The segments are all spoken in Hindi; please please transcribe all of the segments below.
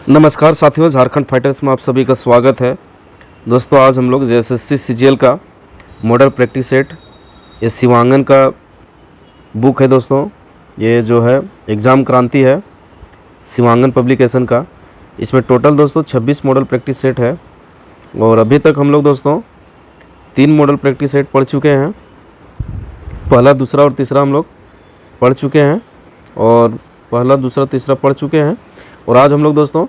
नमस्कार साथियों, झारखंड फाइटर्स में आप सभी का स्वागत है। दोस्तों आज हम लोग जेएसएससी सीजीएल का मॉडल प्रैक्टिस सेट, ये शिवांगन का बुक है दोस्तों। ये जो है एग्ज़ाम क्रांति है शिवांगन पब्लिकेशन का। इसमें टोटल दोस्तों 26 मॉडल प्रैक्टिस सेट है और अभी तक हम लोग दोस्तों 3 मॉडल प्रैक्टिस सेट पढ़ चुके हैं। पहला, दूसरा और तीसरा हम लोग पढ़ चुके हैं और पहला, दूसरा, तीसरा पढ़ चुके हैं और आज हम लोग दोस्तों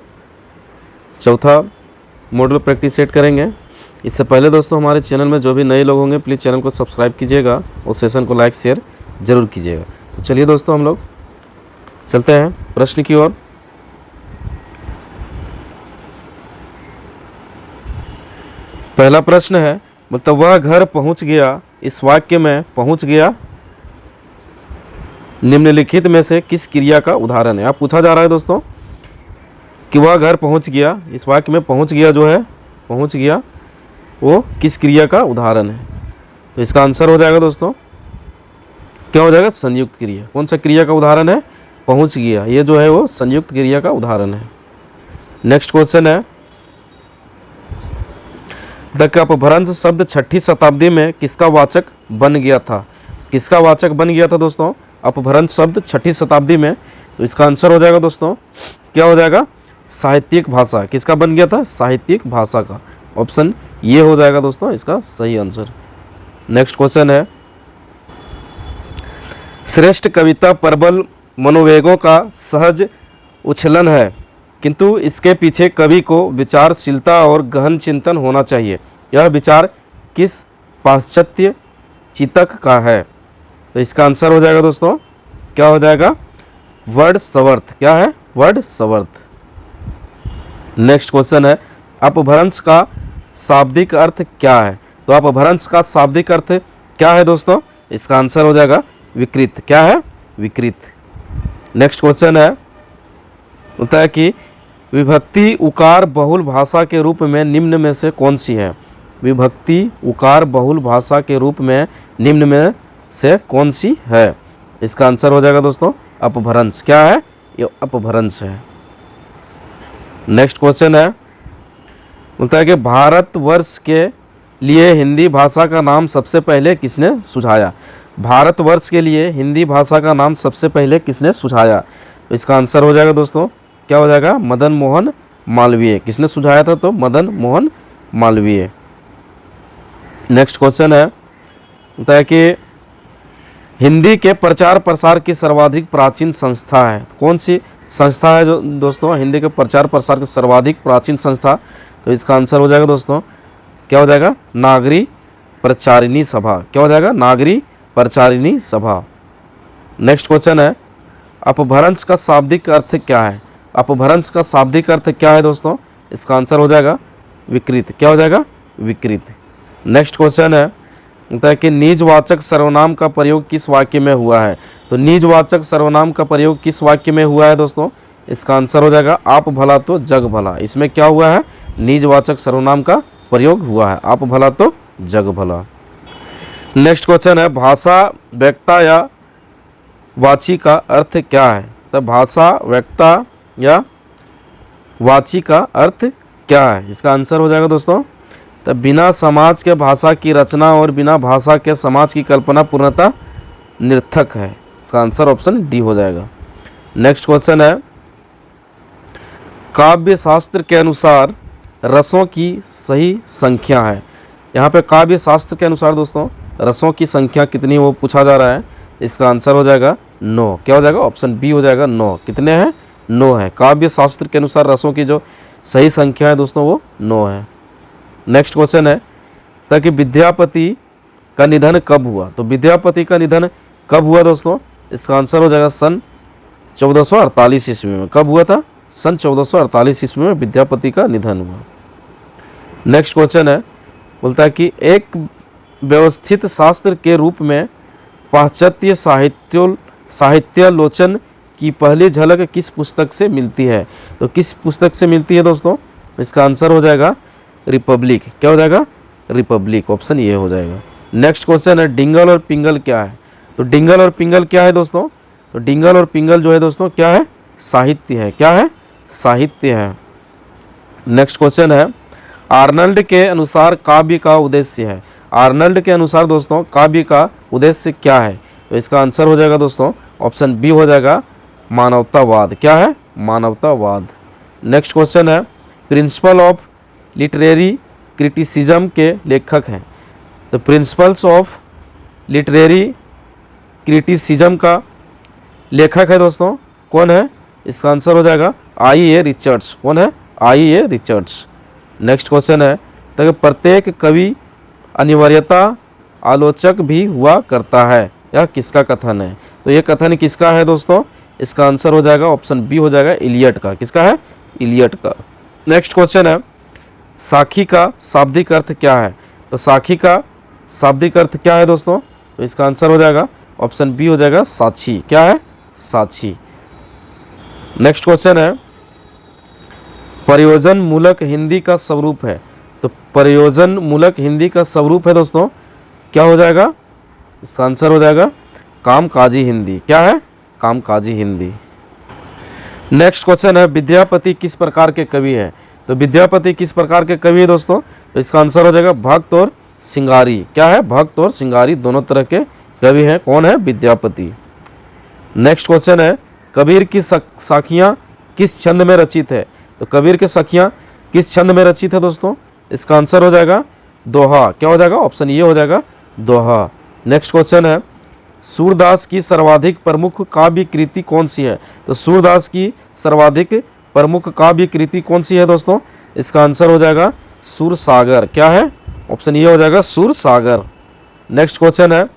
चौथा मॉडल प्रैक्टिस सेट करेंगे। इससे पहले दोस्तों हमारे चैनल में जो भी नए लोग होंगे प्लीज़ चैनल को सब्सक्राइब कीजिएगा और सेशन को लाइक शेयर ज़रूर कीजिएगा। तो चलिए दोस्तों हम लोग चलते हैं प्रश्न की ओर। पहला प्रश्न है, मतलब वह घर पहुंच गया, इस वाक्य में पहुंच गया निम्नलिखित में से किस क्रिया का उदाहरण है। आप पूछा जा रहा है दोस्तों कि वह घर पहुंच गया, इस वाक्य में पहुंच गया जो है पहुंच गया वो किस क्रिया का उदाहरण है। तो इसका आंसर हो जाएगा दोस्तों, क्या हो जाएगा, संयुक्त क्रिया। कौन सा क्रिया का उदाहरण है, पहुंच गया, ये जो है वो संयुक्त क्रिया का उदाहरण है। नेक्स्ट क्वेश्चन है, द अपभ्रंश शब्द 6ठी शताब्दी में किसका वाचक बन गया था। किसका वाचक बन गया था दोस्तों अपभ्रंश शब्द 6ठी शताब्दी में। तो इसका आंसर हो जाएगा दोस्तों, क्या हो जाएगा, साहित्यिक भाषा। किसका बन गया था, साहित्यिक भाषा का। ऑप्शन ये हो जाएगा दोस्तों इसका सही आंसर। नेक्स्ट क्वेश्चन है, श्रेष्ठ कविता प्रबल मनोवेगों का सहज उछलन है, किंतु इसके पीछे कवि को विचारशीलता और गहन चिंतन होना चाहिए। यह विचार किस पाश्चात्य चितक का है। तो इसका आंसर हो जाएगा दोस्तों, क्या हो जाएगा, वर्ड्सवर्थ। क्या है, वर्ड्सवर्थ। नेक्स्ट क्वेश्चन है, अपभ्रंश का शाब्दिक अर्थ क्या है। तो अपभ्रंश का शाब्दिक अर्थ क्या है दोस्तों, इसका आंसर हो जाएगा विकृत। क्या है, विकृत। नेक्स्ट क्वेश्चन है, बोलता है कि विभक्ति उकार बहुल भाषा के रूप में निम्न में से कौन सी है। विभक्ति उकार बहुल भाषा के रूप में निम्न में से कौन सी है। इसका आंसर हो जाएगा दोस्तों अपभ्रंश। क्या है, ये अपभ्रंश है। नेक्स्ट क्वेश्चन है, बोलता है कि भारतवर्ष के लिए हिंदी भाषा का नाम सबसे पहले किसने सुझाया। भारतवर्ष के लिए हिंदी भाषा का नाम सबसे पहले किसने सुझाया। तो इसका आंसर हो जाएगा दोस्तों, क्या हो जाएगा, मदन मोहन मालवीय। किसने सुझाया था, तो मदन मोहन मालवीय। नेक्स्ट क्वेश्चन है, बोलता है कि हिंदी के प्रचार प्रसार की सर्वाधिक प्राचीन संस्था है। कौन सी संस्था है जो दोस्तों हिंदी के प्रचार प्रसार की सर्वाधिक प्राचीन संस्था। तो इसका आंसर हो जाएगा दोस्तों, क्या हो जाएगा, नागरी प्रचारिणी सभा। क्या हो जाएगा, नागरी प्रचारिणी सभा। नेक्स्ट क्वेश्चन है, अपभ्रंश का शाब्दिक अर्थ क्या है। अपभ्रंश का शाब्दिक अर्थ क्या है दोस्तों, इसका आंसर हो जाएगा विकृत। क्या हो जाएगा, विकृत। नेक्स्ट क्वेश्चन है, होता है कि निजवाचक सर्वनाम का प्रयोग किस वाक्य में हुआ है। तो निजवाचक सर्वनाम का प्रयोग किस वाक्य में हुआ है दोस्तों, इसका आंसर हो जाएगा आप भला तो जग भला। इसमें क्या हुआ है, निजवाचक सर्वनाम का प्रयोग हुआ है, आप भला तो जग भला। नेक्स्ट क्वेश्चन है, भाषा वक्ता या वाची का अर्थ क्या है। तो भाषा वक्ता या वाची का अर्थ क्या है। इसका आंसर हो जाएगा दोस्तों, तो बिना समाज के भाषा की रचना और बिना भाषा के समाज की कल्पना पूर्णतः निर्थक है। इसका आंसर ऑप्शन डी हो जाएगा। नेक्स्ट क्वेश्चन है, काव्य शास्त्र के अनुसार रसों की सही संख्या है। यहाँ पे काव्य शास्त्र के अनुसार दोस्तों रसों की संख्या कितनी वो पूछा जा रहा है। इसका आंसर हो जाएगा 9। क्या हो जाएगा, ऑप्शन बी हो जाएगा 9। कितने हैं, 9 है। काव्य शास्त्र के अनुसार रसों की जो सही संख्या है दोस्तों वो 9 है। नेक्स्ट क्वेश्चन है, ताकि विद्यापति का निधन कब हुआ। तो विद्यापति का निधन कब हुआ दोस्तों, इसका आंसर हो जाएगा सन 1448 ईस्वी में। कब हुआ था, सन 1448 ईस्वी में विद्यापति का निधन हुआ। नेक्स्ट क्वेश्चन है, बोलता है कि एक व्यवस्थित शास्त्र के रूप में पाश्चात्य साहित्यालोचन की पहली झलक किस पुस्तक से मिलती है। तो किस पुस्तक से मिलती है दोस्तों, इसका आंसर हो जाएगा रिपब्लिक। क्या हो जाएगा, रिपब्लिक। ऑप्शन ये हो जाएगा। नेक्स्ट क्वेश्चन है, डिंगल और पिंगल क्या है। तो डिंगल और पिंगल क्या है दोस्तों, तो डिंगल और पिंगल जो है दोस्तों क्या है, साहित्य है। क्या है, साहित्य है। नेक्स्ट क्वेश्चन है, आर्नल्ड के अनुसार काव्य का उद्देश्य है। आर्नल्ड के अनुसार दोस्तों काव्य का उद्देश्य क्या है? तो इसका आंसर हो जाएगा दोस्तों ऑप्शन बी हो जाएगा मानवतावाद। क्या है? मानवतावाद। नेक्स्ट क्वेश्चन है, प्रिंसिपल ऑफ लिटरेरी क्रिटिसिज्म के लेखक हैं। तो प्रिंसिपल्स ऑफ लिटरेरी क्रिटिसिज्म का लेखक है दोस्तों, कौन है? इसका आंसर हो जाएगा आई.ए. रिचर्ड्स। कौन है? आई.ए. रिचर्ड्स। नेक्स्ट क्वेश्चन है, तो प्रत्येक कवि अनिवार्यता आलोचक भी हुआ करता है, यह किसका कथन है? तो ये कथन किसका है दोस्तों? इसका आंसर हो जाएगा ऑप्शन बी हो जाएगा इलियट का। किसका है? इलियट का। नेक्स्ट क्वेश्चन है, साखी का शाब्दिक अर्थ क्या है? तो साखी का शाब्दिक अर्थ क्या है दोस्तों? तो इसका आंसर हो जाएगा ऑप्शन बी हो जाएगा साक्षी। क्या है? साक्षी। नेक्स्ट क्वेश्चन है, प्रयोजन मूलक हिंदी का स्वरूप है। तो प्रयोजन मूलक हिंदी का स्वरूप है दोस्तों, क्या हो जाएगा? इसका आंसर हो जाएगा कामकाजी हिंदी। क्या है? कामकाजी हिंदी। नेक्स्ट क्वेश्चन है, विद्यापति किस प्रकार के कवि है? तो विद्यापति किस प्रकार के कवि है दोस्तों? तो इसका आंसर हो जाएगा भक्त और सिंगारी। क्या है? भक्त और सिंगारी दोनों तरह के कवि हैं। कौन है? विद्यापति। नेक्स्ट क्वेश्चन है, कबीर की साखियाँ किस छंद में रचित है? तो कबीर की साखियाँ किस छंद में रचित है दोस्तों? इसका आंसर हो जाएगा दोहा। क्या हो जाएगा? ऑप्शन ये हो जाएगा दोहा। नेक्स्ट क्वेश्चन है, सूरदास की सर्वाधिक प्रमुख काव्य कृति कौन सी है? तो सूरदास की सर्वाधिक प्रमुख काव्य कृति कौन सी है दोस्तों? इसका आंसर हो जाएगा सूरसागर। क्या है? ऑप्शन ये हो जाएगा सूरसागर। नेक्स्ट क्वेश्चन है,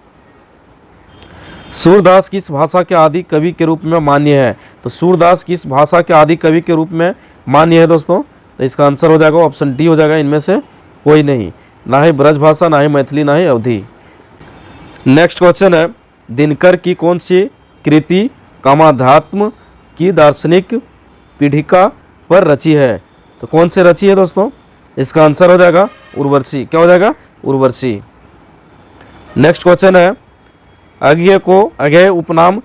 सूरदास किस भाषा के आदि कवि के रूप में मान्य है? तो सूरदास किस भाषा के आदि कवि के रूप में मान्य है दोस्तों? तो इसका आंसर हो जाएगा ऑप्शन डी हो जाएगा इनमें से कोई नहीं, ना ही ब्रज भाषा, ना ही मैथिली, ना ही अवधी। नेक्स्ट क्वेश्चन है, दिनकर की कौन सी कृति कामाध्यात्म की दार्शनिक पीढ़िका पर रची है? तो कौन से रची है दोस्तों? इसका आंसर हो जाएगा उर्वशी। क्या हो जाएगा? उर्वशी। नेक्स्ट क्वेश्चन है, अज्ञेय को अज्ञेय उपनाम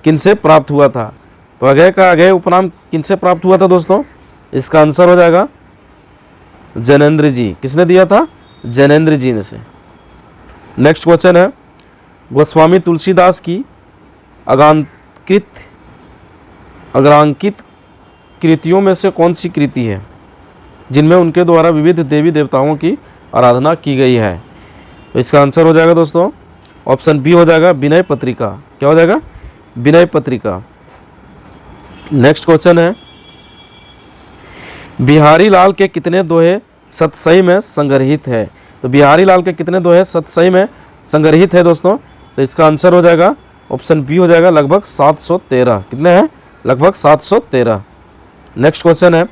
किनसे प्राप्त हुआ था? तो अज्ञेय का अज्ञेय उपनाम किनसे प्राप्त हुआ था दोस्तों? इसका आंसर हो जाएगा जैनेन्द्र जी। किसने दिया था? जैनेन्द्र जी ने से। नेक्स्ट क्वेश्चन है, गोस्वामी तुलसीदास की अग्रांकित कृतियों में से कौन सी कृति है जिनमें उनके द्वारा विविध देवी देवताओं की आराधना की गई है? तो इसका आंसर हो जाएगा दोस्तों ऑप्शन बी हो जाएगा विनय पत्रिका। क्या हो जाएगा? विनय पत्रिका। नेक्स्ट क्वेश्चन है, बिहारी लाल के कितने दोहे सतसई में संग्रहित है? तो बिहारी लाल के कितने दोहे सतसई में संग्रहित है दोस्तों? तो इसका आंसर हो जाएगा ऑप्शन बी हो जाएगा लगभग 713। कितने हैं? लगभग 713। नेक्स्ट क्वेश्चन है,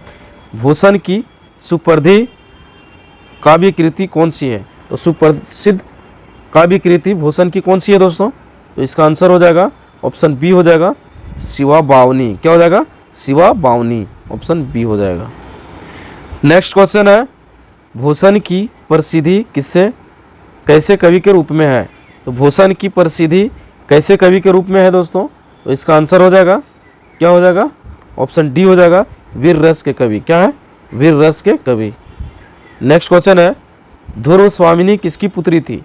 भूषण की सुप्रसिद्ध काव्य कृति कौन सी है? तो सुप्रसिद्ध काव्य कृति भूषण की कौन सी है दोस्तों? तो इसका आंसर हो जाएगा ऑप्शन बी हो जाएगा शिवा बावनी। क्या हो जाएगा? शिवा बावनी। ऑप्शन बी हो जाएगा। नेक्स्ट क्वेश्चन है, भूषण की प्रसिद्धि किससे कैसे कवि के रूप में है? तो भूषण की प्रसिद्धि कैसे कवि के रूप में है दोस्तों? तो इसका आंसर हो जाएगा क्या हो जाएगा? ऑप्शन डी हो जाएगा वीर रस के कवि। क्या है? वीर रस के कवि। नेक्स्ट क्वेश्चन है, ध्रुव स्वामिनी किसकी पुत्री थी?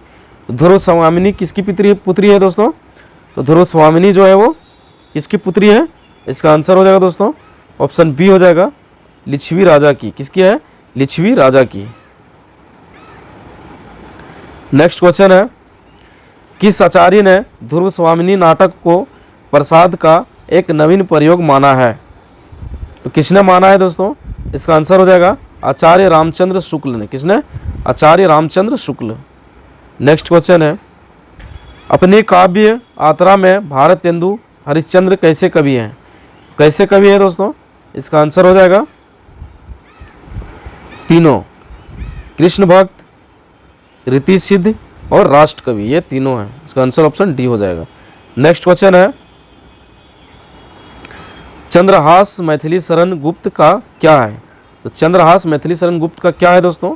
ध्रुव स्वामिनी किसकी पुत्री है दोस्तों? तो ध्रुव स्वामिनी जो है वो किसकी पुत्री है? इसका आंसर हो जाएगा दोस्तों ऑप्शन बी हो जाएगा लिच्छवी राजा की। किसकी है? लिच्छवी राजा की। नेक्स्ट क्वेश्चन है, किस आचार्य ने ध्रुव स्वामिनी नाटक को प्रसाद का एक नवीन प्रयोग माना है? तो किसने माना है दोस्तों? इसका आंसर हो जाएगा आचार्य रामचंद्र शुक्ल ने। किसने? आचार्य रामचंद्र शुक्ल। नेक्स्ट क्वेश्चन है, अपने काव्य यात्रा में भारतेंदु हरिश्चंद्र कैसे कवि हैं? कैसे कवि है दोस्तों? इसका आंसर हो जाएगा तीनों, कृष्ण भक्त, रीति सिद्ध और राष्ट्र कवि, ये तीनों हैं। इसका आंसर ऑप्शन डी हो जाएगा। नेक्स्ट क्वेश्चन है, चंद्रहास मैथिली शरण गुप्त का क्या है? तो चंद्रहास मैथिली शरण गुप्त का क्या है दोस्तों?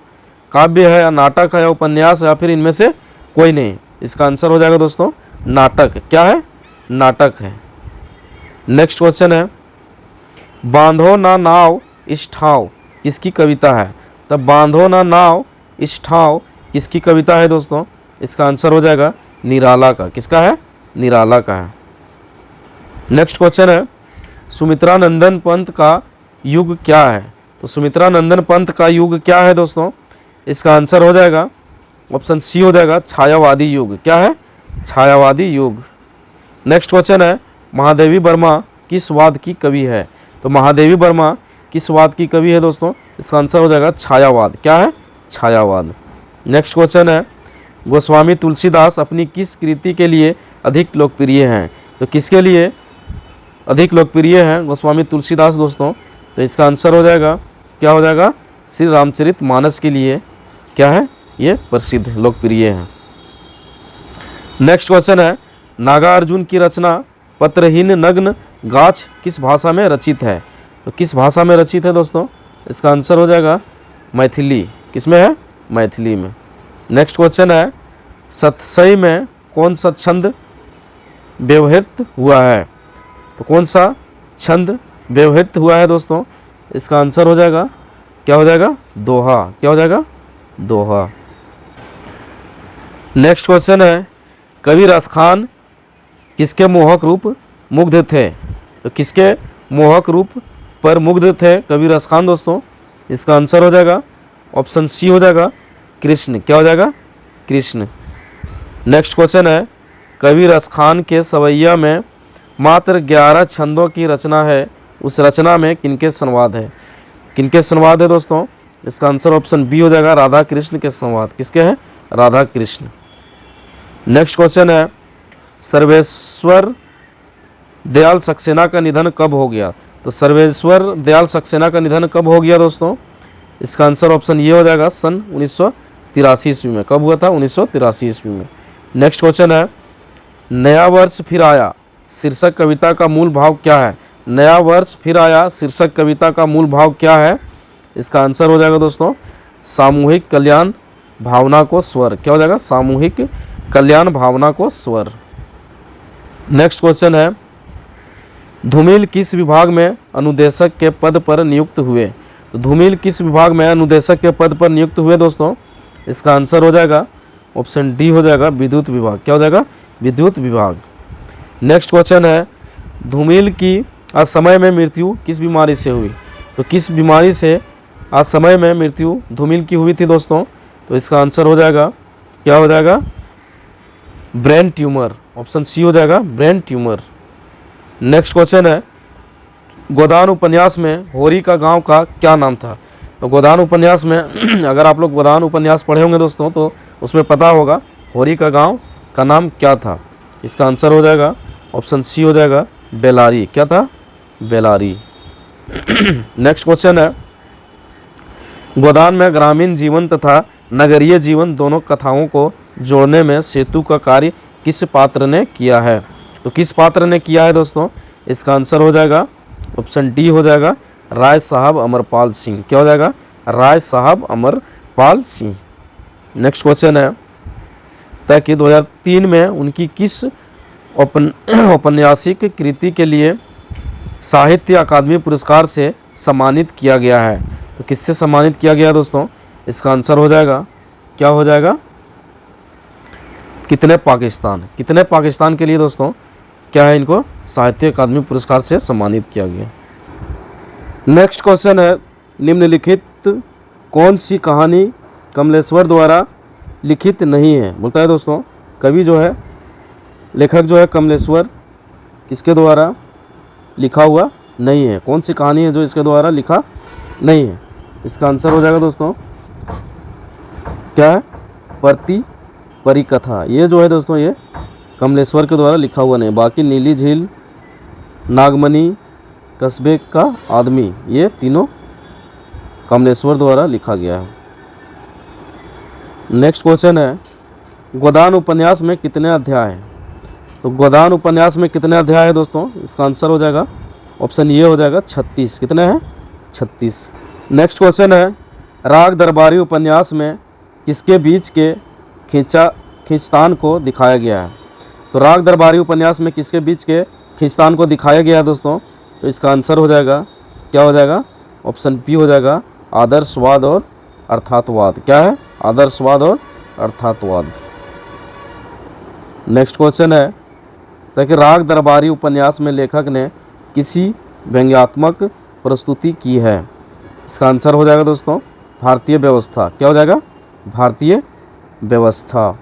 काव्य है या नाटक है या उपन्यास है या फिर इनमें से कोई नहीं? इसका आंसर हो जाएगा दोस्तों नाटक। क्या है? नाटक है। नेक्स्ट क्वेश्चन है, बांधो ना नाव इस ठाव किसकी कविता है? तब बांधो ना नाव इस ठाव किसकी कविता है दोस्तों? इसका आंसर हो जाएगा निराला का। किसका है? निराला का है। नेक्स्ट क्वेश्चन है सुमित्रा नंदन पंत का युग क्या है? तो सुमित्रा नंदन पंत का युग क्या है दोस्तों? इसका आंसर हो जाएगा ऑप्शन सी हो जाएगा छायावादी युग। क्या है? छायावादी युग। नेक्स्ट क्वेश्चन है महादेवी वर्मा किस वाद की कवि है? तो महादेवी वर्मा किस वाद की कवि है दोस्तों? इसका आंसर हो जाएगा छायावाद। क्या है? छायावाद। नेक्स्ट क्वेश्चन है गोस्वामी तुलसीदास अपनी किस कृति के लिए अधिक लोकप्रिय हैं? तो किसके लिए अधिक लोकप्रिय हैं गोस्वामी तुलसीदास दोस्तों? तो इसका आंसर हो जाएगा क्या हो जाएगा? श्री रामचरितमानस के लिए क्या है? ये प्रसिद्ध लोकप्रिय है। नेक्स्ट क्वेश्चन है नागार्जुन की रचना पत्रहीन नग्न गाछ किस भाषा में रचित है? तो किस भाषा में रचित है दोस्तों? इसका आंसर हो जाएगा मैथिली। किसमें है? मैथिली में। नेक्स्ट क्वेश्चन है सतसई में कौन सा छंद व्यवहृत हुआ है? तो कौन सा छंद व्यवहृत हुआ है दोस्तों? इसका आंसर हो जाएगा क्या हो जाएगा? दोहा। क्या हो जाएगा? दोहा। नेक्स्ट क्वेश्चन है कवि रसखान किसके मोहक रूप मुग्ध थे? तो किसके मोहक रूप पर मुग्ध थे कवि रसखान दोस्तों? इसका आंसर हो जाएगा ऑप्शन सी हो जाएगा कृष्ण। क्या हो जाएगा? कृष्ण। नेक्स्ट क्वेश्चन है कवि रसखान के सवैया में मात्र 11 छंदों की रचना है, उस रचना में किनके संवाद है? किनके संवाद है दोस्तों? इसका आंसर ऑप्शन बी हो जाएगा राधा कृष्ण के संवाद। किसके हैं? राधा कृष्ण। नेक्स्ट क्वेश्चन है सर्वेश्वर दयाल सक्सेना का निधन कब हो गया? तो सर्वेश्वर दयाल सक्सेना का निधन कब हो गया दोस्तों? इसका आंसर ऑप्शन ये हो जाएगा सन 1983 ईस्वी में। कब हुआ था? 1983 ईस्वी में। नेक्स्ट क्वेश्चन है नया वर्ष फिर आया शीर्षक कविता का मूल भाव क्या है? नया वर्ष फिर आया शीर्षक कविता का मूल भाव क्या है? इसका आंसर हो जाएगा दोस्तों सामूहिक कल्याण भावना को स्वर। क्या हो जाएगा? सामूहिक कल्याण भावना को स्वर। नेक्स्ट क्वेश्चन है धूमिल किस विभाग में अनुदेशक के पद पर नियुक्त हुए? तो धूमिल किस विभाग में अनुदेशक के पद पर नियुक्त हुए दोस्तों? इसका आंसर हो जाएगा ऑप्शन डी हो जाएगा विद्युत विभाग। क्या हो जाएगा? विद्युत विभाग। नेक्स्ट क्वेश्चन है धूमिल की असमय में मृत्यु किस बीमारी से हुई? तो किस बीमारी से असमय में मृत्यु धूमिल की हुई थी दोस्तों? तो इसका आंसर हो जाएगा क्या हो जाएगा? Brain tumour. ऑप्शन सी हो जाएगा ब्रेन ट्यूमर। नेक्स्ट क्वेश्चन है गोदान उपन्यास में होरी का गांव का क्या नाम था? तो गोदान उपन्यास में अगर आप लोग गोदान उपन्यास पढ़े होंगे दोस्तों तो उसमें पता होगा होरी का गांव का नाम क्या था। इसका आंसर हो जाएगा ऑप्शन सी हो जाएगा बेलारी। क्या था? बेलारी। नेक्स्ट क्वेश्चन है गोदान में ग्रामीण जीवन तथा नगरीय जीवन दोनों कथाओं को जोड़ने में सेतु का कार्य किस पात्र ने किया है? तो किस पात्र ने किया है दोस्तों? इसका आंसर हो जाएगा ऑप्शन डी हो जाएगा राय साहब अमरपाल सिंह। क्या हो जाएगा? राय साहब अमरपाल सिंह। नेक्स्ट क्वेश्चन है ताकि 2003 में उनकी किस औपन्यासिक कृति के लिए साहित्य अकादमी पुरस्कार से सम्मानित किया गया है? तो किससे सम्मानित किया गया दोस्तों? इसका आंसर हो जाएगा क्या हो जाएगा? कितने पाकिस्तान। कितने पाकिस्तान के लिए दोस्तों क्या है इनको साहित्य अकादमी पुरस्कार से सम्मानित किया गया। नेक्स्ट क्वेश्चन है निम्नलिखित कौन सी कहानी कमलेश्वर द्वारा लिखित नहीं है? बोलता है दोस्तों कवि जो है लेखक जो है कमलेश्वर किसके द्वारा लिखा हुआ नहीं है? कौन सी कहानी है जो इसके द्वारा लिखा नहीं है? इसका आंसर हो जाएगा दोस्तों क्या है? परिकथा। ये जो है दोस्तों ये कमलेश्वर के द्वारा लिखा हुआ नहीं। बाकी नीली झील, नागमणि, कस्बे का आदमी ये तीनों कमलेश्वर द्वारा लिखा गया है। नेक्स्ट क्वेश्चन है गोदान उपन्यास में कितने अध्याय हैं? तो गोदान उपन्यास में कितने अध्याय है दोस्तों? इसका आंसर हो जाएगा ऑप्शन ये हो जाएगा 36। कितने हैं? 36। नेक्स्ट क्वेश्चन है राग दरबारी उपन्यास में किसके बीच के खींचतान को दिखाया गया है? तो राग दरबारी उपन्यास में किसके बीच के खींचतान को दिखाया गया है दोस्तों? तो इसका आंसर हो जाएगा क्या हो जाएगा? ऑप्शन बी हो जाएगा आदर्शवाद और अर्थातवाद। क्या है? आदर्शवाद और अर्थातवाद। नेक्स्ट क्वेश्चन है, ताकि राग दरबारी उपन्यास में लेखक ने किसी व्यंग्यात्मक प्रस्तुति की है। इसका आंसर हो जाएगा दोस्तों भारतीय व्यवस्था। क्या हो जाएगा? भारतीय व्यवस्था।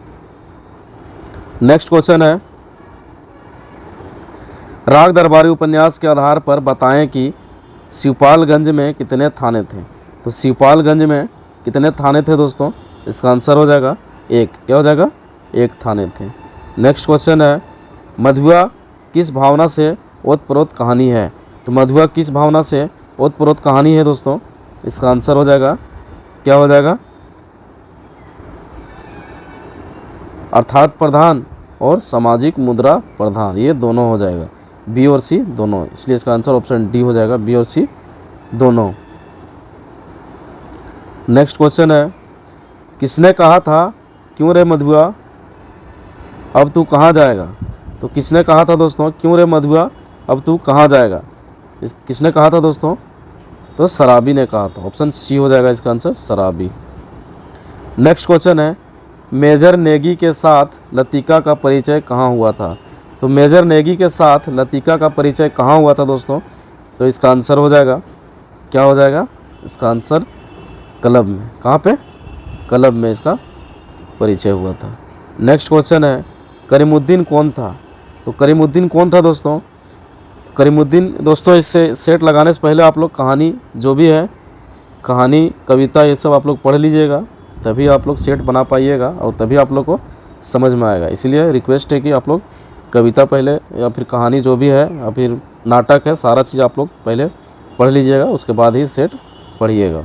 नेक्स्ट क्वेश्चन है, राग दरबारी उपन्यास के आधार पर बताएं कि शिवपालगंज में कितने थाने थे। तो शिवपालगंज में कितने थाने थे दोस्तों? इसका आंसर हो जाएगा 1। क्या हो जाएगा? 1 थाने थे। नेक्स्ट क्वेश्चन है, मधुआ किस भावना से ओतप्रोत कहानी है। तो मधुआ किस भावना से ओतप्रोत कहानी है दोस्तों? इसका आंसर हो जाएगा, क्या हो जाएगा? अर्थात प्रधान और सामाजिक मुद्रा प्रधान, ये दोनों हो जाएगा। बी और सी दोनों, इसलिए इसका आंसर ऑप्शन डी हो जाएगा, बी और सी दोनों। नेक्स्ट क्वेश्चन है, किसने कहा था क्यों रे मधुआ अब तू कहाँ जाएगा। तो किसने कहा था दोस्तों क्यों रे मधुआ अब तू कहाँ जाएगा? किसने कहा था दोस्तों? तो शराबी ने कहा था। ऑप्शन सी हो जाएगा इसका आंसर, शराबी। नेक्स्ट क्वेश्चन है, मेजर नेगी के साथ लतिका का परिचय कहाँ हुआ था। तो मेजर नेगी के साथ लतिका का परिचय कहाँ हुआ था दोस्तों? तो इसका आंसर हो जाएगा, क्या हो जाएगा? इसका आंसर क्लब में। कहाँ पे? क्लब में इसका परिचय हुआ था। नेक्स्ट क्वेश्चन है, करीमुद्दीन कौन था। तो करीमुद्दीन कौन था दोस्तों? करीमुद्दीन दोस्तों, इससे सेट लगाने से पहले आप लोग कहानी जो भी है, कहानी कविता ये सब आप लोग पढ़ लीजिएगा, तभी आप लोग सेट बना पाइएगा और तभी आप लोग को समझ में आएगा। इसलिए रिक्वेस्ट है कि आप लोग कविता पहले या फिर कहानी जो भी है या फिर नाटक है, सारा चीज़ आप लोग पहले पढ़ लीजिएगा, उसके बाद ही सेट पढ़िएगा।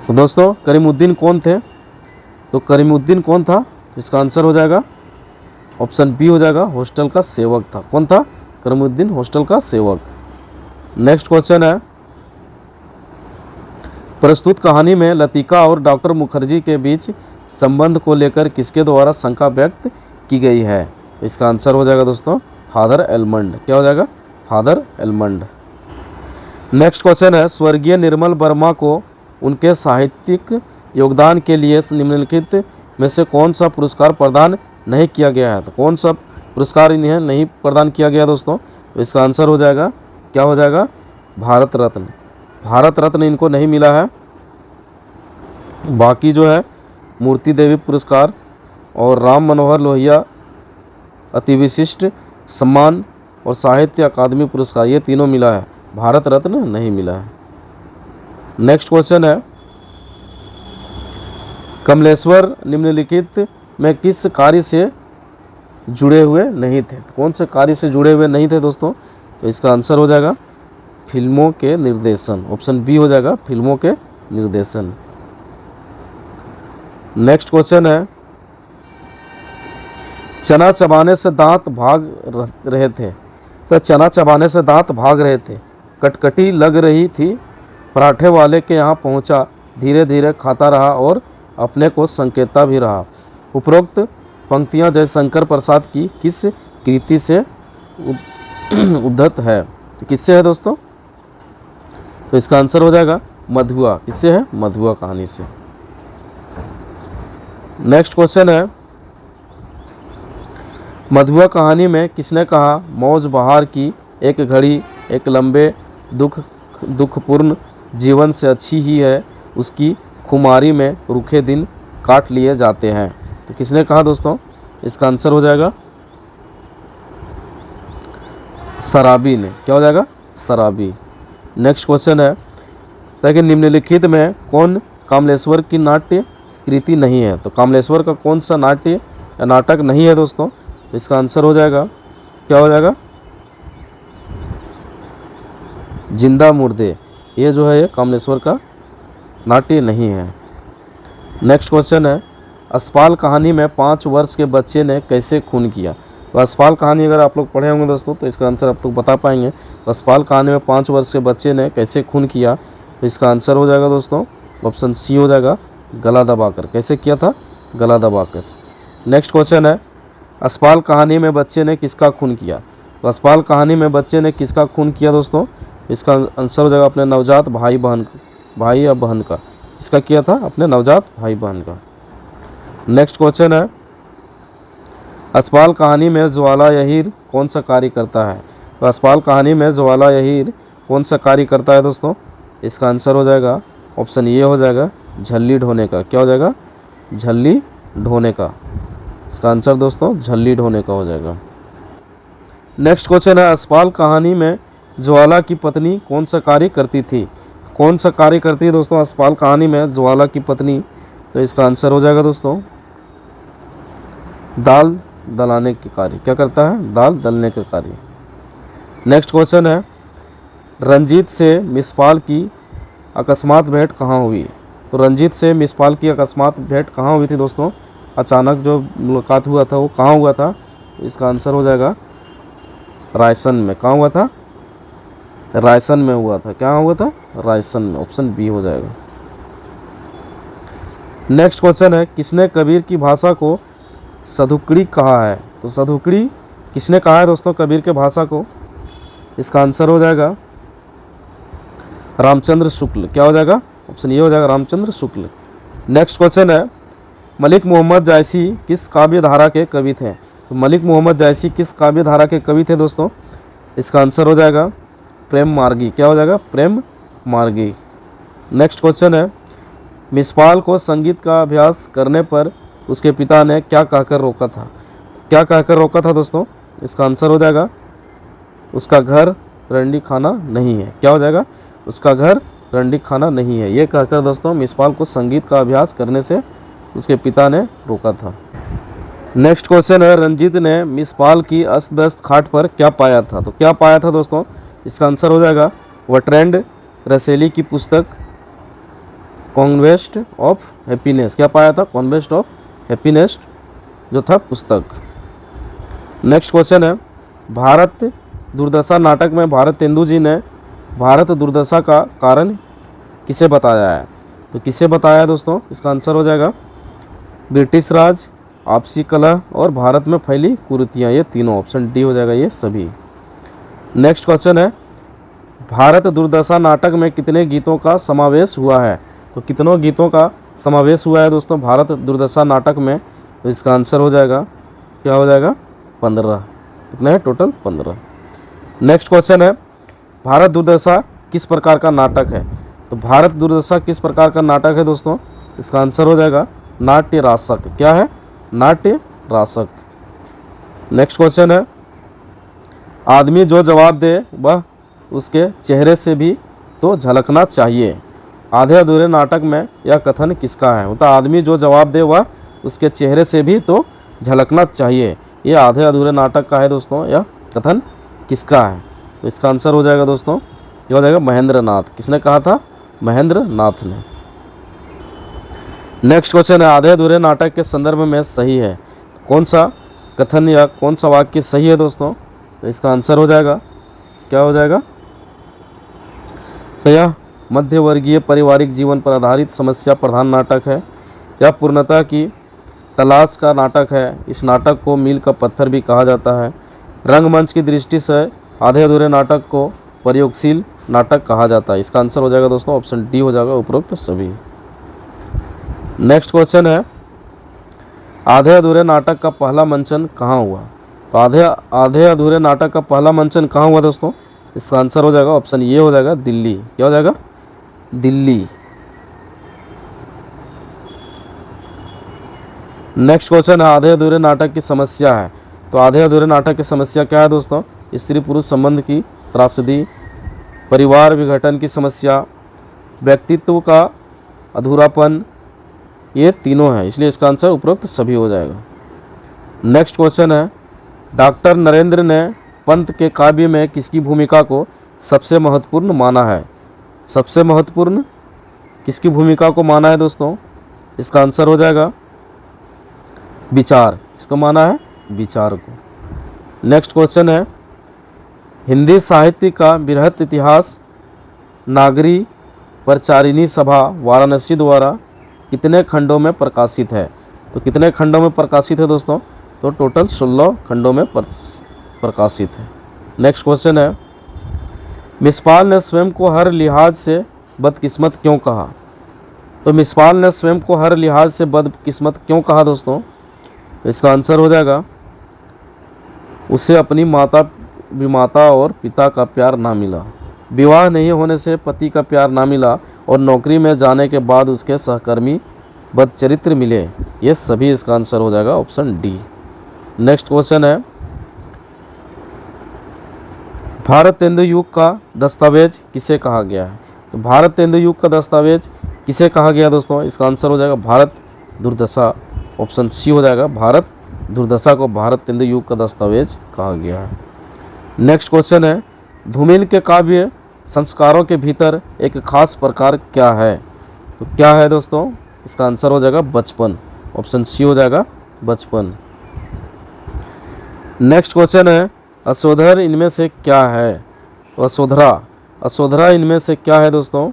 तो दोस्तों करीमुद्दीन कौन थे? तो करीमुद्दीन कौन था? इसका आंसर हो जाएगा ऑप्शन बी हो जाएगा, हॉस्टल का सेवक था। कौन था? करीमुद्दीन हॉस्टल का सेवक। नेक्स्ट क्वेश्चन है, प्रस्तुत कहानी में लतिका और डॉक्टर मुखर्जी के बीच संबंध को लेकर किसके द्वारा शंका व्यक्त की गई है। इसका आंसर हो जाएगा दोस्तों फादर एलमंड। क्या हो जाएगा? Father almond. नेक्स्ट क्वेश्चन है, स्वर्गीय निर्मल वर्मा को उनके साहित्यिक योगदान के लिए निम्नलिखित में से कौन सा पुरस्कार प्रदान नहीं किया गया है। तो कौन सा पुरस्कार इन्हें नहीं प्रदान किया गया दोस्तों? तो इसका आंसर हो जाएगा, क्या हो जाएगा? भारत रत्न। भारत रत्न इनको नहीं मिला है। बाकी जो है मूर्ति देवी पुरस्कार और राम मनोहर लोहिया अतिविशिष्ट सम्मान और साहित्य अकादमी पुरस्कार, ये तीनों मिला है, भारत रत्न नहीं मिला है। नेक्स्ट क्वेश्चन है, कमलेश्वर निम्नलिखित में किस कार्य से जुड़े हुए नहीं थे। कौन से कार्य से जुड़े हुए नहीं थे दोस्तों? तो इसका आंसर हो जाएगा फिल्मों के निर्देशन। ऑप्शन बी हो जाएगा, फिल्मों के निर्देशन। नेक्स्ट क्वेश्चन है, चना चबाने से दांत भाग रहे थे। तो चना चबाने से दांत भाग रहे थे, कटकटी लग रही थी, पराठे वाले के यहाँ पहुँचा, धीरे धीरे खाता रहा और अपने को संकेता भी रहा। उपरोक्त पंक्तियाँ जयशंकर प्रसाद की किस कृति से उद्धत है। तो किससे है दोस्तों? तो इसका आंसर हो जाएगा मधुआ। किससे है? मधुआ कहानी से। नेक्स्ट क्वेश्चन है, मधुआ कहानी में किसने कहा मौज बहार की एक घड़ी एक लंबे दुखपूर्ण जीवन से अच्छी ही है, उसकी खुमारी में रूखे दिन काट लिए जाते हैं। तो किसने कहा दोस्तों? इसका आंसर हो जाएगा शराबी ने। क्या हो जाएगा? शराबी। नेक्स्ट क्वेश्चन है, ताकि निम्नलिखित में कौन कमलेश्वर की नाट्य कृति नहीं है। तो कमलेश्वर का कौन सा नाट्य या नाटक नहीं है दोस्तों? इसका आंसर हो जाएगा, क्या हो जाएगा? जिंदा मुर्दे। ये जो है ये कमलेश्वर का नाट्य नहीं है। नेक्स्ट क्वेश्चन है, असपाल कहानी में 5 वर्ष के बच्चे ने कैसे खून किया। तो असपाल कहानी अगर आप लोग पढ़े होंगे दोस्तों तो इसका आंसर आप लोग बता पाएंगे। तो असपाल कहानी में 5 वर्ष के बच्चे ने कैसे खून किया। तो इसका आंसर हो जाएगा दोस्तों ऑप्शन सी हो जाएगा, गला दबाकर। कैसे किया था? गला दबाकर। नेक्स्ट क्वेश्चन है, असपाल कहानी में बच्चे ने किसका खून किया। तो असपाल कहानी में बच्चे ने किसका खून किया दोस्तों? इसका आंसर हो जाएगा अपने नवजात भाई भाई या बहन का। इसका किया था अपने नवजात भाई बहन का। नेक्स्ट क्वेश्चन है, असपाल कहानी में ज्वाला यहीर कौन सा कार्य करता है? तो असपाल कहानी में ज्वाला यहीर कौन सा कार्य करता है दोस्तों? इसका आंसर हो जाएगा ऑप्शन ए हो जाएगा झल्ली ढोने का। क्या हो जाएगा? झल्ली ढोने का। इसका आंसर दोस्तों झल्ली ढोने का हो जाएगा। नेक्स्ट क्वेश्चन है, असपाल कहानी में ज्वाला की पत्नी कौन सा कार्य करती थी? कौन सा कार्य करती है दोस्तों असपाल कहानी में ज्वाला की पत्नी? तो इसका आंसर हो जाएगा दोस्तों दाल दलाने के कार्य। क्या करता है? दाल दलने के कार्य। नेक्स्ट क्वेश्चन है, रंजीत से मिसपाल की अकस्मात भेंट कहाँ हुई? तो रंजीत से मिसपाल की अकस्मात भेंट कहाँ हुई थी दोस्तों? अचानक जो मुलाकात हुआ था वो कहाँ हुआ था? इसका आंसर हो जाएगा रायसन में। कहाँ हुआ था? रायसन में हुआ था। क्या हुआ था? रायसन में। ऑप्शन बी हो जाएगा। नेक्स्ट क्वेश्चन है, किसने कबीर की भाषा को सधुकड़ी कहा है? तो सधुकड़ी किसने कहा है दोस्तों कबीर के भाषा को? इसका आंसर हो जाएगा रामचंद्र शुक्ल। क्या हो जाएगा? ऑप्शन ये हो जाएगा रामचंद्र शुक्ल। नेक्स्ट क्वेश्चन है, मलिक मोहम्मद जायसी किस काव्य धारा के कवि थे? तो मलिक मोहम्मद जायसी किस काव्य धारा के कवि थे दोस्तों? इसका आंसर हो जाएगा प्रेम मार्गी। क्या हो जाएगा? प्रेम मार्गी। नेक्स्ट क्वेश्चन है, मिसपाल को संगीत का अभ्यास करने पर उसके पिता ने क्या कहकर रोका था? क्या कहकर रोका था दोस्तों? इसका आंसर हो जाएगा उसका घर रंडी खाना नहीं है। क्या हो जाएगा? उसका घर रंडी खाना नहीं है। ये कहकर दोस्तों मिसपाल को संगीत का अभ्यास करने से उसके पिता ने रोका था। नेक्स्ट क्वेश्चन है, रंजीत ने मिसपाल की अस्त व्यस्त खाट पर क्या पाया था? तो क्या पाया था दोस्तों? इसका आंसर हो जाएगा वट्रेंड रसेली की पुस्तक कॉन्वेस्ट ऑफ हैप्पीनेस। क्या पाया था? कॉन्वेस्ट ऑफ हैप्पीनेस जो था पुस्तक। नेक्स्ट क्वेश्चन है, भारत दुर्दशा नाटक में भारत तेंदु जी ने भारत दुर्दशा का कारण किसे बताया है? तो किसे बताया है दोस्तों? इसका आंसर हो जाएगा ब्रिटिश राज, आपसी कलह और भारत में फैली कुरीतियाँ। ये तीनों। ऑप्शन डी हो जाएगा ये सभी। नेक्स्ट क्वेश्चन है, भारत दुर्दशा नाटक में कितने गीतों का समावेश हुआ है? तो कितनों गीतों का समावेश हुआ है दोस्तों भारत दुर्दशा नाटक में? तो इसका आंसर हो जाएगा क्या हो जाएगा? 15। कितने हैं टोटल? 15। नेक्स्ट क्वेश्चन है, भारत दुर्दशा किस प्रकार का नाटक है? तो भारत दुर्दशा किस प्रकार का नाटक है दोस्तों? इसका आंसर हो जाएगा नाट्य रासक। क्या है? नाट्य रासक। नेक्स्ट क्वेश्चन है, आदमी जो जवाब दे वह उसके चेहरे से भी तो झलकना चाहिए। आधे अधूरे नाटक में यह कथन किसका है? होता आदमी जो जवाब दे वह उसके चेहरे से भी तो झलकना चाहिए। ये आधे अधूरे नाटक का है दोस्तों। यह कथन किसका है? तो इसका आंसर हो जाएगा दोस्तों ये हो जाएगा महेंद्र नाथ। किसने कहा था? महेंद्र नाथ ने। नेक्स्ट क्वेश्चन है, आधे अधूरे नाटक के संदर्भ में सही है कौन सा कथन या कौन सा वाक्य सही है दोस्तों? तो इसका आंसर हो जाएगा क्या हो जाएगा? तो यह मध्यवर्गीय पारिवारिक जीवन पर आधारित समस्या प्रधान नाटक है। यह पूर्णता की तलाश का नाटक है। इस नाटक को मील का पत्थर भी कहा जाता है। रंगमंच की दृष्टि से आधे अधूरे नाटक को प्रयोगशील नाटक कहा जाता है। इसका आंसर हो जाएगा दोस्तों ऑप्शन डी हो जाएगा उपरोक्त सभी। नेक्स्ट क्वेश्चन है, आधे अधूरे नाटक का पहला मंचन कहाँ हुआ? तो आधे अधूरे नाटक का पहला मंचन कहाँ हुआ दोस्तों? इसका आंसर हो जाएगा ऑप्शन ये हो जाएगा दिल्ली। क्या हो जाएगा? दिल्ली। नेक्स्ट क्वेश्चन है, आधे अधूरे नाटक की समस्या है। तो आधे अधूरे नाटक की समस्या क्या है दोस्तों? स्त्री पुरुष संबंध की त्रासदी, परिवार विघटन की समस्या, व्यक्तित्व का अधूरापन, ये तीनों है। इसलिए इसका आंसर उपरोक्त सभी हो जाएगा। नेक्स्ट क्वेश्चन है, डॉक्टर नरेंद्र ने पंत के काव्य में किसकी भूमिका को सबसे महत्वपूर्ण माना है? सबसे महत्वपूर्ण किसकी भूमिका को माना है दोस्तों? इसका आंसर हो जाएगा विचार। इसको माना है विचार को। नेक्स्ट क्वेश्चन है, हिंदी साहित्य का बृहत इतिहास नागरी प्रचारिणी सभा वाराणसी द्वारा कितने खंडों में प्रकाशित है? तो कितने खंडों में प्रकाशित है दोस्तों? तो टोटल 16 खंडों में प्रकाशित है। नेक्स्ट क्वेश्चन है, मिसपाल ने स्वयं को हर लिहाज से बदकिस्मत क्यों कहा? तो मिसवाल ने स्वयं को हर लिहाज से बदकिस्मत क्यों कहा दोस्तों? इसका आंसर हो जाएगा उसे अपनी माता और पिता का प्यार ना मिला, विवाह नहीं होने से पति का प्यार ना मिला और नौकरी में जाने के बाद उसके सहकर्मी बदचरित्र मिले। ये सभी इसका आंसर हो जाएगा ऑप्शन डी। नेक्स्ट क्वेश्चन है, भारत तेंदु युग का दस्तावेज किसे कहा गया है? तो भारत तेंदु युग का दस्तावेज किसे कहा गया दोस्तों? इसका आंसर हो जाएगा भारत दुर्दशा, ऑप्शन सी हो जाएगा। भारत दुर्दशा को भारत तेंदु युग का दस्तावेज कहा गया है। नेक्स्ट क्वेश्चन है, धूमिल के काव्य संस्कारों के भीतर एक खास प्रकार क्या है? तो क्या है दोस्तों? इसका आंसर हो जाएगा बचपन, ऑप्शन सी हो जाएगा बचपन। नेक्स्ट क्वेश्चन है, अशोधर इनमें से क्या है? तो अशोधरा इनमें से क्या है दोस्तों?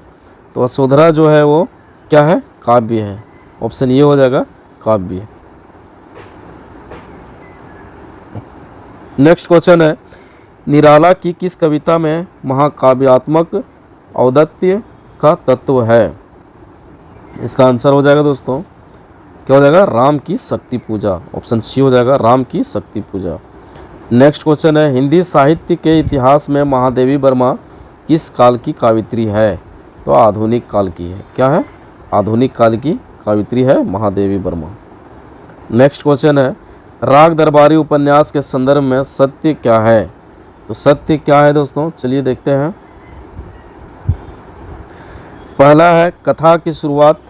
तो अशोधरा जो है वो क्या है? काव्य है, ऑप्शन ये हो जाएगा काव्य। नेक्स्ट क्वेश्चन है, निराला की किस कविता में महाकाव्यात्मक औदत्य का तत्व है? इसका आंसर हो जाएगा दोस्तों क्या हो जाएगा? राम की शक्ति पूजा, ऑप्शन सी हो जाएगा राम की शक्ति पूजा। नेक्स्ट क्वेश्चन है, हिंदी साहित्य के इतिहास में महादेवी वर्मा किस काल की कावित्री है? तो आधुनिक काल की है। क्या है? आधुनिक काल की कावित्री है महादेवी वर्मा। नेक्स्ट क्वेश्चन है, राग दरबारी उपन्यास के संदर्भ में सत्य क्या है? तो सत्य क्या है दोस्तों? चलिए देखते हैं। पहला है, कथा की शुरुआत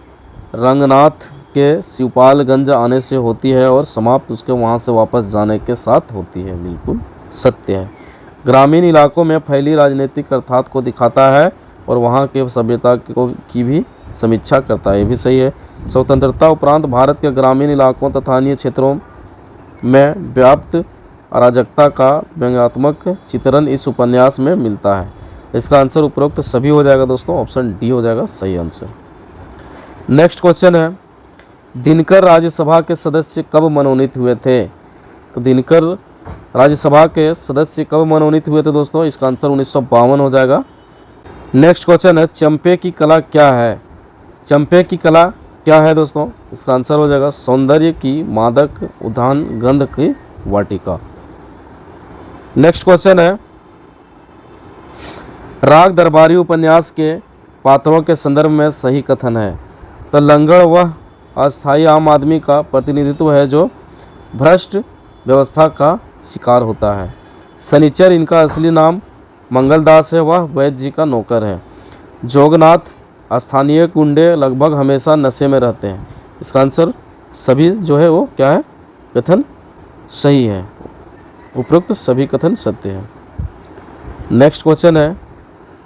रंगनाथ के शिवपालगंज आने से होती है और समाप्त उसके वहाँ से वापस जाने के साथ होती है, बिल्कुल सत्य है। ग्रामीण इलाकों में फैली राजनीतिक अर्थात को दिखाता है और वहाँ के सभ्यता की भी समीक्षा करता है, ये भी सही है। स्वतंत्रता उपरांत भारत के ग्रामीण इलाकों तथा अन्य क्षेत्रों में व्याप्त अराजकता का व्यंग्यात्मक चित्रण इस उपन्यास में मिलता है। इसका आंसर उपरोक्त सभी हो जाएगा दोस्तों, ऑप्शन डी हो जाएगा सही आंसर। नेक्स्ट क्वेश्चन है, दिनकर राज्यसभा के सदस्य कब मनोनीत हुए थे? तो दिनकर राज्यसभा के सदस्य कब मनोनीत हुए थे दोस्तों? इसका आंसर 1952 हो जाएगा। नेक्स्ट क्वेश्चन है, चंपे की कला क्या है? चंपे की कला क्या है दोस्तों? इसका आंसर हो जाएगा सौंदर्य की मादक उद्यान गंध की वाटिका। नेक्स्ट क्वेश्चन है, राग दरबारी उपन्यास के पात्रों के संदर्भ में सही कथन है। तो लंगड़ वह अस्थायी आम आदमी का प्रतिनिधित्व है जो भ्रष्ट व्यवस्था का शिकार होता है। शनिचर इनका असली नाम मंगलदास है, वह वैद्य जी का नौकर है। जोगनाथ स्थानीय गुंडे लगभग हमेशा नशे में रहते हैं। इसका आंसर सभी जो है वो क्या है? कथन सही है, उपरोक्त सभी कथन सत्य है। नेक्स्ट क्वेश्चन है,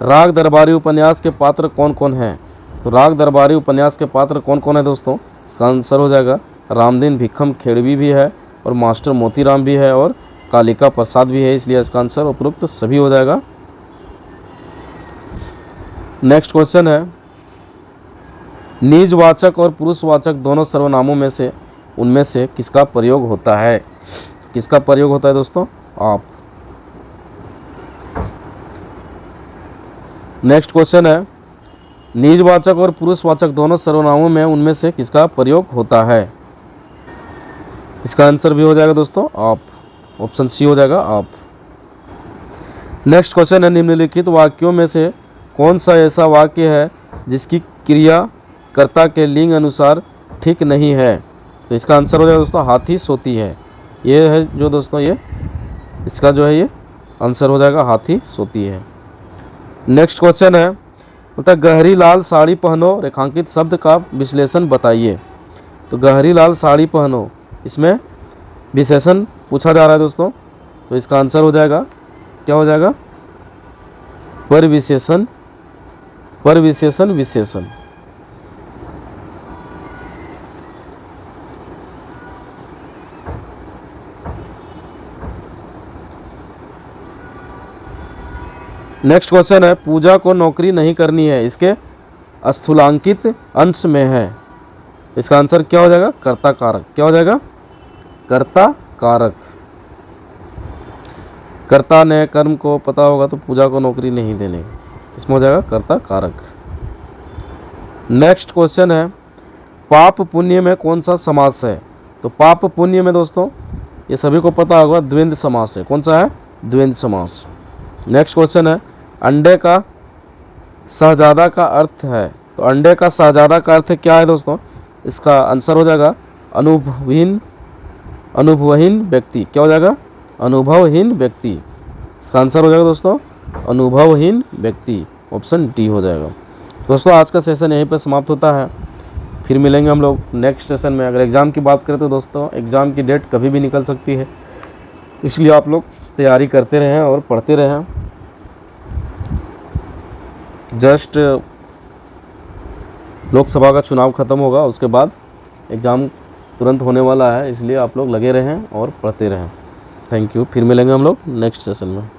राग दरबारी उपन्यास के पात्र कौन कौन हैं? तो राग दरबारी उपन्यास के पात्र कौन कौन है दोस्तों? इसका आंसर हो जाएगा रामदीन भिक्खम खेड़वी भी है और मास्टर मोतीराम भी है और कालिका प्रसाद भी है, इसलिए इसका आंसर उपरोक्त सभी हो जाएगा। नेक्स्ट क्वेश्चन है, निजवाचक और पुरुषवाचक दोनों सर्वनामों में से उनमें से किसका प्रयोग होता है? किसका प्रयोग होता है दोस्तों? आप। नेक्स्ट क्वेश्चन है, निजवाचक और पुरुषवाचक दोनों सर्वनामों में उनमें से किसका प्रयोग होता है? इसका आंसर भी हो जाएगा दोस्तों आप, ऑप्शन सी हो जाएगा आप। नेक्स्ट क्वेश्चन है, निम्नलिखित वाक्यों में से कौन सा ऐसा वाक्य है जिसकी क्रिया कर्ता के लिंग अनुसार ठीक नहीं है? तो इसका आंसर हो जाएगा दोस्तों हाथी सोती है। ये है जो दोस्तों ये इसका जो है ये आंसर हो जाएगा हाथी सोती है। नेक्स्ट क्वेश्चन है, मतलब गहरी लाल साड़ी पहनो रेखांकित शब्द का विश्लेषण बताइए। तो गहरी लाल साड़ी पहनो, इसमें विशेषण पूछा जा रहा है दोस्तों, तो इसका आंसर हो जाएगा क्या हो जाएगा? परविशेषण, परविशेषण विशेषण। नेक्स्ट क्वेश्चन है, पूजा को नौकरी नहीं करनी है, इसके स्थूलांकित अंश में है। इसका आंसर क्या हो जाएगा? कर्ता कारक। क्या हो जाएगा? कर्ता कारक। कर्ता ने कर्म को पता होगा तो पूजा को नौकरी नहीं देने, इसमें हो जाएगा कर्ता कारक। नेक्स्ट क्वेश्चन है, पाप पुण्य में कौन सा समास है? तो पाप पुण्य में दोस्तों ये सभी को पता होगा द्वंद्व समास है। कौन सा है? द्वंद्व समास। नेक्स्ट क्वेश्चन है, अंडे का शहजादा का अर्थ है। तो अंडे का शहजादा का अर्थ क्या है दोस्तों? इसका आंसर हो जाएगा अनुभवहीन व्यक्ति। क्या हो जाएगा? अनुभवहीन व्यक्ति। इसका आंसर हो जाएगा दोस्तों अनुभवहीन व्यक्ति। ऑप्शन डी हो जाएगा। दोस्तों आज का सेशन यहीं पर समाप्त होता है। फिर मिलेंगे हम लोग नेक्स्ट सेशन में। अगर एग्ज़ाम की बात करें तो दोस्तों एग्ज़ाम की डेट कभी भी निकल सकती है, इसलिए आप लोग तैयारी करते रहें और पढ़ते रहें। जस्ट लोकसभा का चुनाव ख़त्म होगा, उसके बाद एग्ज़ाम तुरंत होने वाला है, इसलिए आप लोग लगे रहें और पढ़ते रहें। Thank you. फिर मिलेंगे हम लोग नेक्स्ट सेशन में।